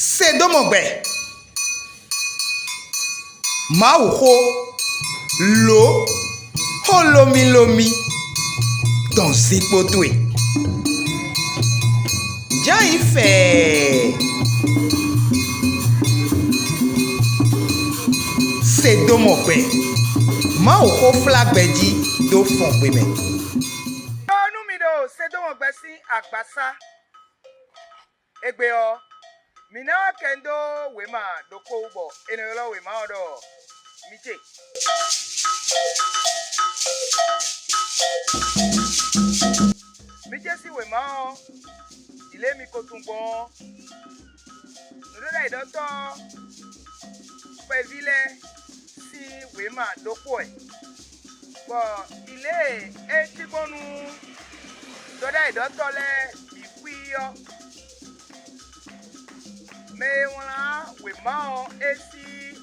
Sédomongbè. Maouho. L'eau. Holomi lomi. Dans Zipotoué. Déjà il fait. Sédomongbè. Maouho flagbedi do Fongbé. Nous mido Sédomongbè si agbasa. Egbe o. Mina kendo wema doko ubo. Enelo wema odo. Michée. Michée si wema o. Ile mi kotungbon. Ndoda idoto. Pevile si wema doko e. Bon, ile etigbonu. Ndoda idoto le bikwiyo. Me wala wema o esi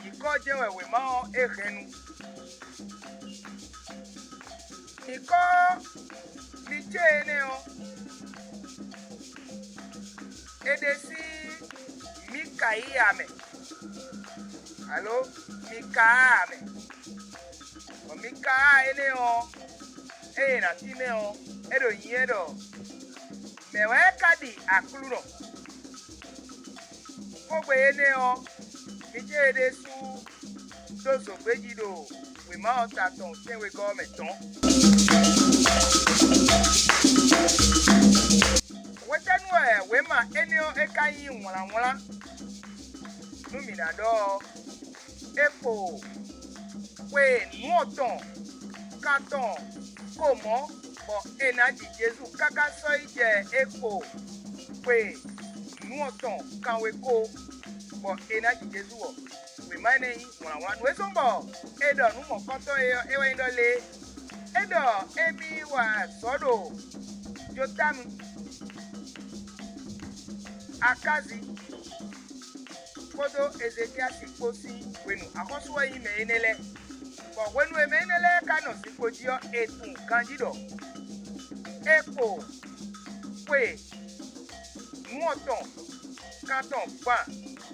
iko jewe wema o égrenons. Iko Michée ne o edesi Mikai ame. Allo Mika ame. O Mika ene o na time o edo yedo. Me we kadi akluno. Fongbé ene o Michée desu dozo bejido we ma taton ten we go meton wetanu we ma ene o ekayi nwala numina do epo we nu autant katon comment bon enaji Jésus kaka so ije epo we nu autant kan we ko bon enaji Jésus o we mane yi nwala we sombo edo nu mo koto ewe ndole edo emi wa sodo jotam akazi kodo Ezekiel sikosi wenu akoso yi me enele bo wenu e me enele kano sikojio etun kanjido epo we nu autant katon ban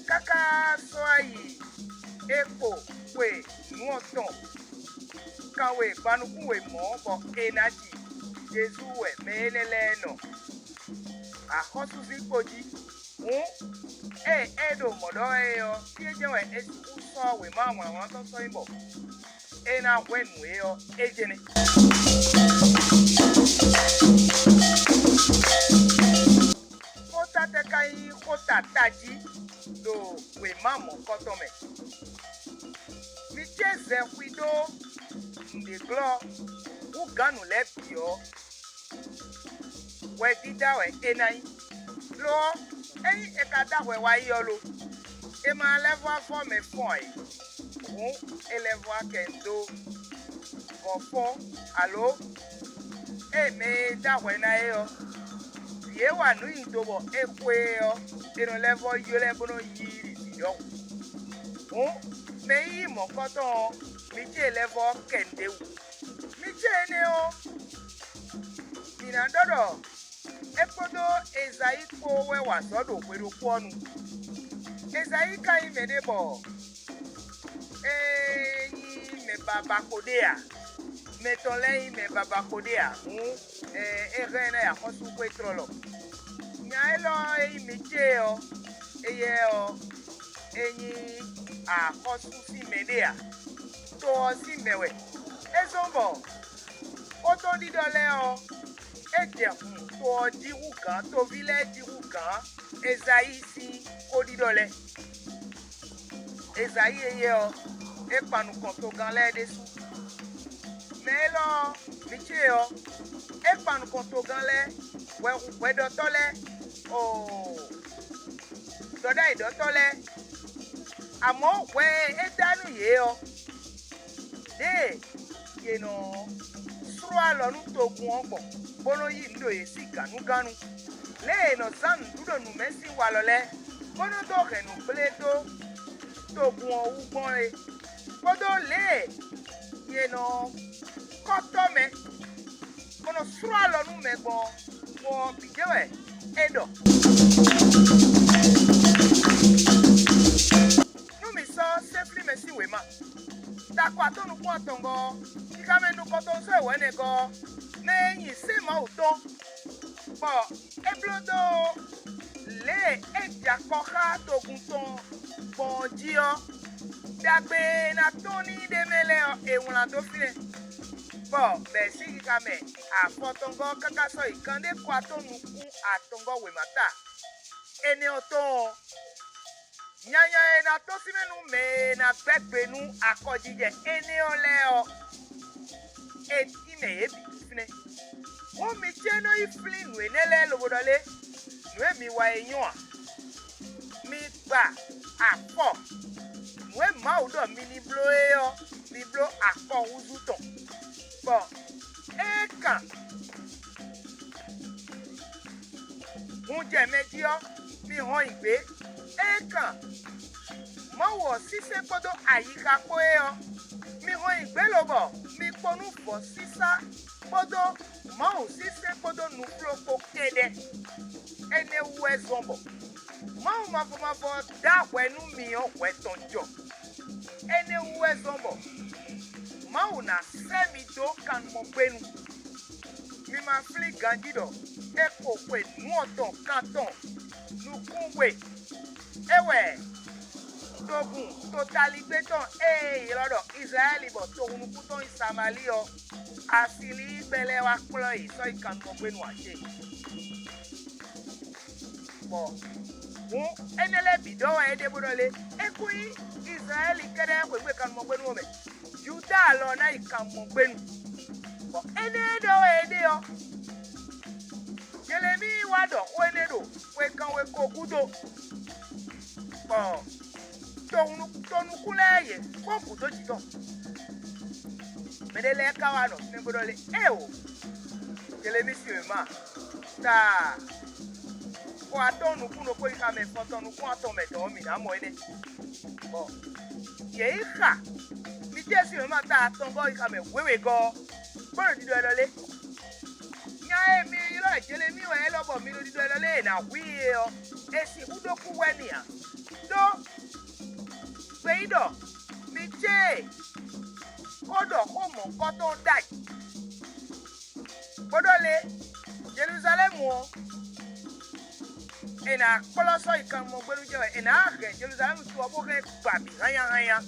kaka so ayi epo we nu autant kawe banuku we mo bo enaji Jésus we menele no akosu zikoji edo modo eyo tie we esu so we ma won to so imbo ena wenu eyo ejene kota tekai kota taji do we ma mo kotome Michée ze kwido nde glo u ganu le bio we dida we enai lo eyi ekada we wa yolo e ma level for me foi o elevo kendo fofo allo e me da we na yo ye wa nu indobo ekwe yo eno level yo le bono yiri yo o me yi mo koto Michée level kende Michée ne o ina dodo ekodo Ezayi ko we wa sodo kweru kwonu Ezayi kai medebo yi me baba kodea me tole me baba kodea erene ya kosu kwetrolo nyaelo Michée o eye o enyi a kosu si medea to si mewe ezombo oto didole o eje to diru kan to vile diru kan Ezayi si kodidole Ezayi eye o epanu kan to gan le desu melo Michée o epanu kan to gan le we do tole o doda ido tole amo we edanu ye o de ye no sro alonu to gun ogbo bono yi ndo ye si ganu le no san dudo nu Messie wa lole bono to renu pleto to gun owu gbon re bodo le ye no koto me bono sro alonu me gbon wo bijewe edo tongo ikame nu koto so wene go ne yin se ma autant bo eblodo le eja koha to gunton bon dio dagbe na toni de mele e wona do fine bo be si ikame a fotongo kaka so ikande kwa to nu ku atongo we mata ene oton nyanya na to si menu me na gbegbe nu akojije ene ole etime ebi fine o mi cheno ifli nu enele lobodole nu emi wa eyan mi gba apo nu e ma odo mi ni blo mi blo apo uzuton bo e kan unje meji mi han igbe e kan mo wo sise kodo ayika ko mi han igbe lobo mi ponu fo sisa kodo mo sise kodo nu floko kede ene we zombo mo ma fo da wenu mi o wetonjo ene we zombo mo na semi do kan mo gbenu mi ma fli gandido e ko pe nu oton kanton nu kunwe ewe togun totaligbétan lọ́dọ̀ Israeli bọ̀ tóun kú tó ń Samali ọ àsìlí gbẹlẹ wa kúlọ̀ yìí sọ ìkànnì ọgbẹ́nu àṣẹ bọ̀ fún ẹnẹlẹ́bì dọ́wọ́ ẹ̀ẹ́dẹ́gbọ́dọ́lé ẹkú yìí Israeli kẹ́dẹ́ pẹ̀lú ìkànnì ọgbẹ́nu ọmọ Juda lọ náà ìkànnì ọgbẹ́nu bọ̀ ẹ̀ẹ́dẹ́dọ́wọ́ ẹ̀ẹ́dẹ́ ọ Jeremi wadọ̀ wẹ́nẹ́dọ̀ wẹ́kànwé kókúdó bọ̀ tonukule ye pompu to jito medele kawa no nebodole o Jeremi ma ta ko atonu kuno ko ikame fotonu ko atome to mi na mo ene bo ye ka mi Jesi ma ta tongo ikame wewe go boro dido edole nya emi lo Jeremi we lobo mi lo dido edole na wi o esi udoku wenia do Peido, Michée, Odo, Homo, Autant, Dai. Bodole, Jerusalem, et na Colosso, et quand mon bon Dieu, et na Jerusalem, tu vas voir Babi, rien.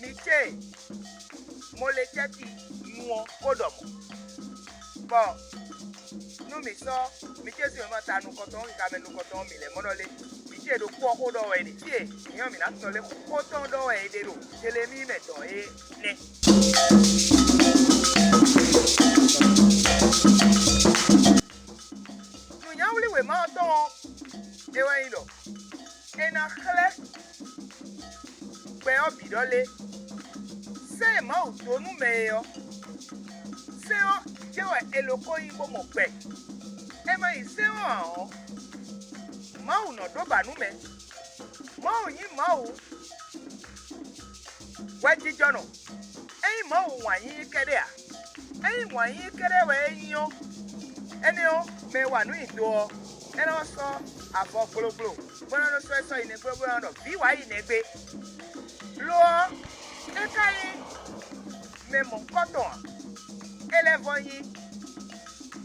Michée, Molechati, nous, Odom. Bon, nous, mais ça, Michée, c'est un matin, nous comptons, nous comptons, mais les monolés. Michée, de quoi, Odo, et les pieds. Mi na tole autant do edero Jeremi meto ne tu nyauli we ma ton e wa ilo e na khle pe obidole se ma o tonu me yo se o je wa eloko yin mo pe e ma ise o ma o no do banu me Mau yin mau waji jono ei mau wanyi kede a ei wanyi kede we yin eni o me wa nu ido eno so afo gloglo bona no so ine gloglo no bi wa ine gbe lo e kai me mo koton elevo yin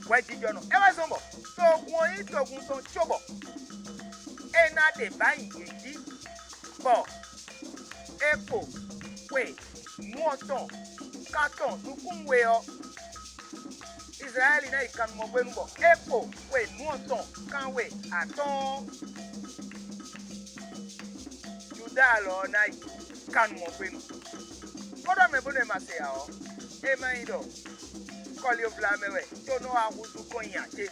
waji jono e wa zombo to gun to chobo ena de bayi yi bo epo we moton katon nukunwe o Israeli na ikan mo gbenu bo epo we moton kanwe aton Juda lo na ikan mo gbenu kodo me bone ma se ya o e ma ido koli o bla mewe to no ahudu ko yan che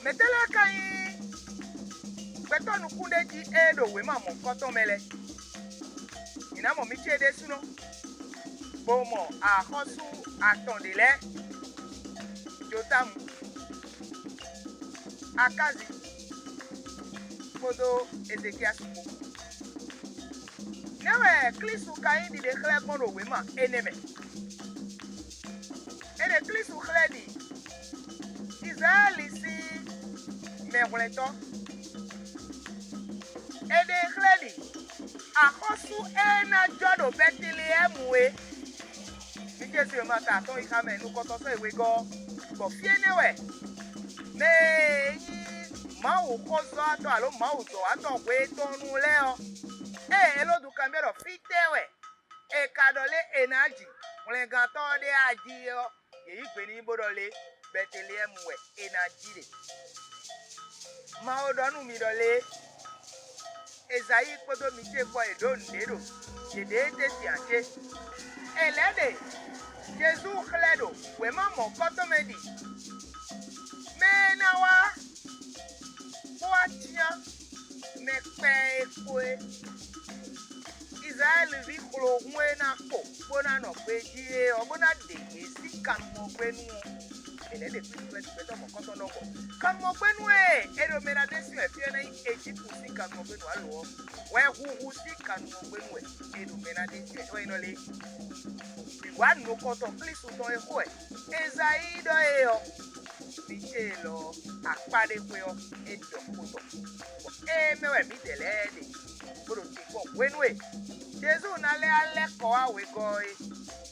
metele kai betonu kunde ji edo we ma mo koto mele ina mo mi chede suno bomo a hosu atondele jotam akazi kodo Ezekiel suko newe klisu kai di de khle kono we ma eneme ene klisu khle di Israeli si me huleto ede khle di Akosu ena jodo Bethlehem. Michée sur ma taton il kamè nous quand on se wego. Ko fiene we. Me ma o kozo ato alo ma o to ato we tonu le o. Elo du kamero fite we. E kadole enaji. Mwen ganton de aji yo. Yeyi pe ni bodole Bethlehem we enaji de. Ma o donu mi dole. Esaïe kodo Michée kwa edon dedo. Jede te tianche. Elede. Jésus kledo. We maman koto medi. Menawa. Kwa tian. Me pe kwe. Israël vi klo mwe na ko. Bona no pe die. Obona de. Si kan mo kwe nou. Elede plus mon koto no ko. Kan mo kwe nou e. Edo mena desi e fiena Egypt si kan mo kwe nou alo. We hu si kan mo kwe nou e. Edo mena desi e. We no le. Wa no koto please uton e ko e. Esaïe do e yo. Michée lo akpade kwe yo e do koto. E mewe mi delede. Boro ti ko kwe nou e. Jésus na le ale ko a we go e.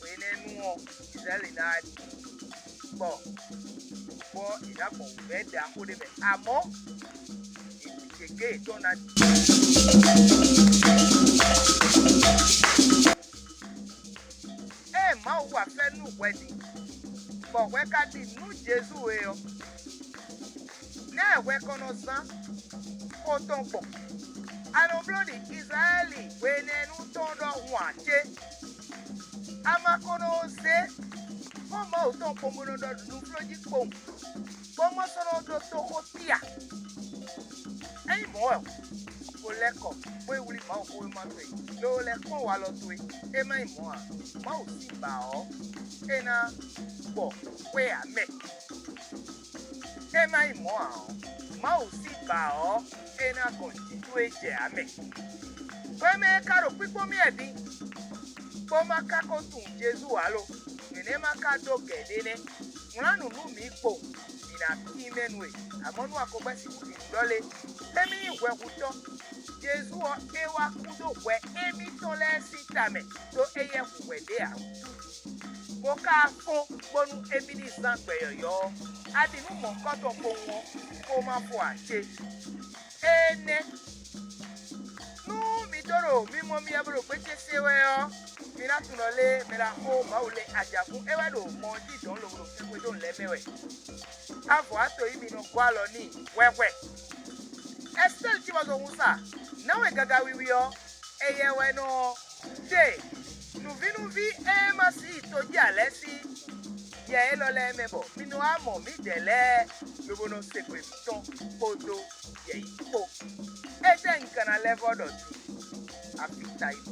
We ne nu o. Israeli na di. Bon. Bon, il a bon fait d'accord de mais amont. Il dit que ton a ma ou a fait nous wedding. Bon, we ka di nous Jésus e yo. Ne we connaissant autant bon. Alors blodi Israeli we ne nous tondo wache. Ama connaissez comment autant pour nous donner nous flodi pom. Comment sono do to hotia. Ei mo. Ko leko. We wuli ma o ma pe. Lo le kon wa lo to e. E mai mo a. Ma o si ba o. E na bo we a me. E mai mo a. Ma o si ba o. E na continue je a me. We me karo pipo mi edi. Ko ma ka ko tun Jésus alo. Ene ma ka do gedene. Nlanu nu mi po. Na kimenwe amonu akogba si ku dole emi we kuto Jésus o ewa kudo we emi to le sitame to eye ku we de a mo ka fun bonu emi ni sangbe yo adi nu mo ko to ko won ko ma fo ache ene nu mi doro mi mo mi aburo pe se we yo mi la tun le mi la o ma o le ajagun ewa lo mo di don lo lo fe ko don le mewe Avo ato imi no kwa lo ni wewe. Estel ti wazo unsa. Na we gaga wiwi yo. Eye we no. De. Nu vi e masi to di alesi. Ye elo le mebo. Minu amo mi dele. Lobo no sekwe ton. Podo. Ye ipo. Ete nkana level dot. Apita ipo.